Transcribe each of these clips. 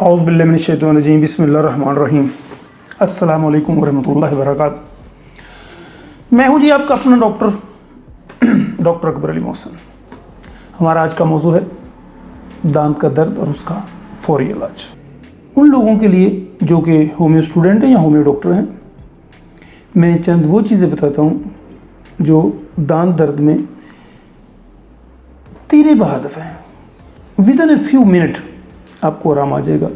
औज़ु बिल्लाहि मिनश्शैतानिर्रजीम बिस्मिल्लाहिर्रहमानिर्रहीम अस्सलामु अलैकुम वरहमतुल्लाहि वबरकातुहू। मैं हूँ जी आपका अपना डॉक्टर अकबर अली मोहसिन। हमारा आज का मौजू है दांत का दर्द और उसका फौरी इलाज। उन लोगों के लिए जो कि होम्यो स्टूडेंट हैं या होम्यो डॉक्टर हैं, मैं चंद वो चीज़ें बताता हूँ जो दांत दर्द में तीरे बहादफ हैं। With in a few minute आपको आराम आ जाएगा।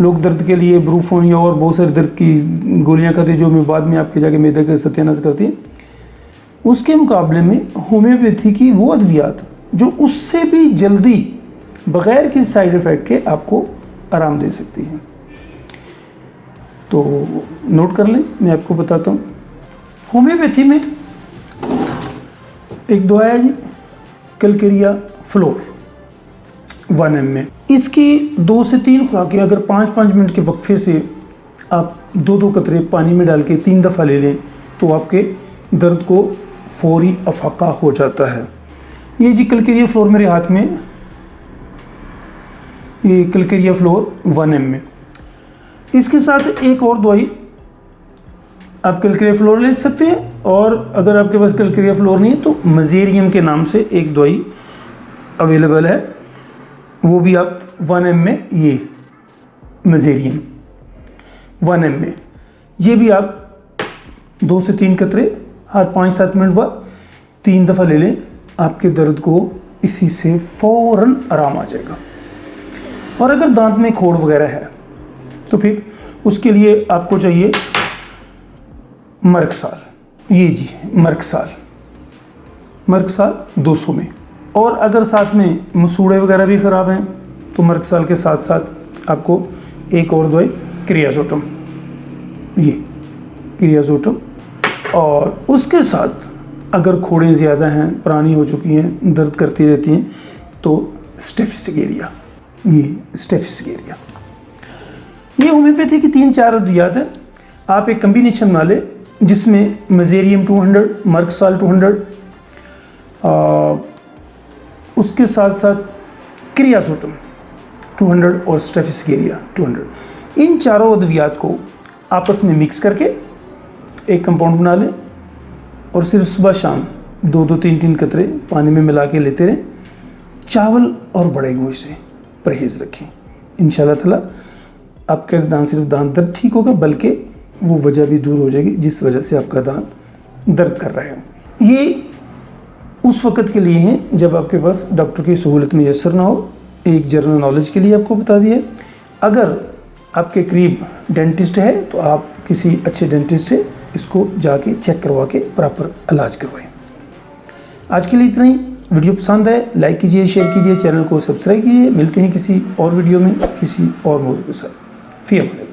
लोग दर्द के लिए ब्रूफोन या और बहुत सारे दर्द की गोलियां खाते हैं जो मैं बाद में आपके जाके मैदे का सत्यानाश करती है। उसके मुकाबले में होम्योपैथी की वो अद्वियात जो उससे भी जल्दी बग़ैर किसी साइड इफ़ेक्ट के आपको आराम दे सकती हैं। तो नोट कर लें, मैं आपको बताता हूँ। होम्योपैथी में एक दवा है जी कैलकेरिया फ्लोर 1 ml। इसकी 2 से 3 खुराकें अगर 5-5 मिनट के वक्फे से आप 2-2 कतरे पानी में डाल के 3 दफ़ा ले लें तो आपके दर्द को फौरी अफाका हो जाता है। ये जी कैलकेरिया फ्लोर मेरे हाथ में, ये कैलकेरिया फ्लोर 1 ml। इसके साथ एक और दवाई आप कैलकेरिया फ्लोर ले सकते हैं, और अगर आपके पास कैलकेरिया फ्लोर नहीं है तो मज़ेरियम के नाम से एक दवाई अवेलेबल है, वो भी आप 1 ml, ये मज़ेरियम 1 ml, ये भी आप 2 से 3 कतरे हर 5-7 मिनट बाद 3 दफ़ा ले लें, आपके दर्द को इसी से फ़ौरन आराम आ जाएगा। और अगर दांत में खोड़ वगैरह है तो फिर उसके लिए आपको चाहिए मर्कसाल। ये जी मर्कसाल 200 में। और अगर साथ में मसूड़े वगैरह भी ख़राब हैं तो मर्कसाल के साथ साथ आपको एक और दवाई क्रियाज़ोटम, ये क्रियाज़ोटम। और उसके साथ अगर खोड़ें ज़्यादा हैं, पुरानी हो चुकी हैं, दर्द करती रहती हैं, तो स्टेफिसिगेरिया, ये स्टेफिसिगेरिया। ये होम्योपैथी की 3-4 अद्वियात हैं। आप एक कम्बिनेशन बना लें जिसमें मज़ेरियम 200, मर्कसाल 200, उसके साथ साथ क्रियाज़ोटम 200 और स्टेफिसिगेरिया 200। इन चारों अद्वियात को आपस में मिक्स करके एक कंपाउंड बना लें और सिर्फ सुबह शाम 2-2, 3-3 कतरे पानी में मिला के लेते रहें। चावल और बड़े गोश्त से परहेज़ रखें। इंशाल्लाह ताला आपका दांत सिर्फ दांत दर्द ठीक होगा, बल्कि वो वजह भी दूर हो जाएगी जिस वजह से आपका दांत दर्द कर रहा है। ये उस वक़्त के लिए हैं जब आपके पास डॉक्टर की सहूलत मैसर ना हो। एक जनरल नॉलेज के लिए आपको बता दिया। अगर आपके करीब डेंटिस्ट है तो आप किसी अच्छे डेंटिस्ट से इसको जाके चेक करवा के प्रॉपर इलाज करवाएं। आज के लिए इतना ही। वीडियो पसंद आए लाइक कीजिए, शेयर कीजिए, चैनल को सब्सक्राइब कीजिए। मिलते हैं किसी और वीडियो में किसी और मौजूद के साथ। फ़ी अमान।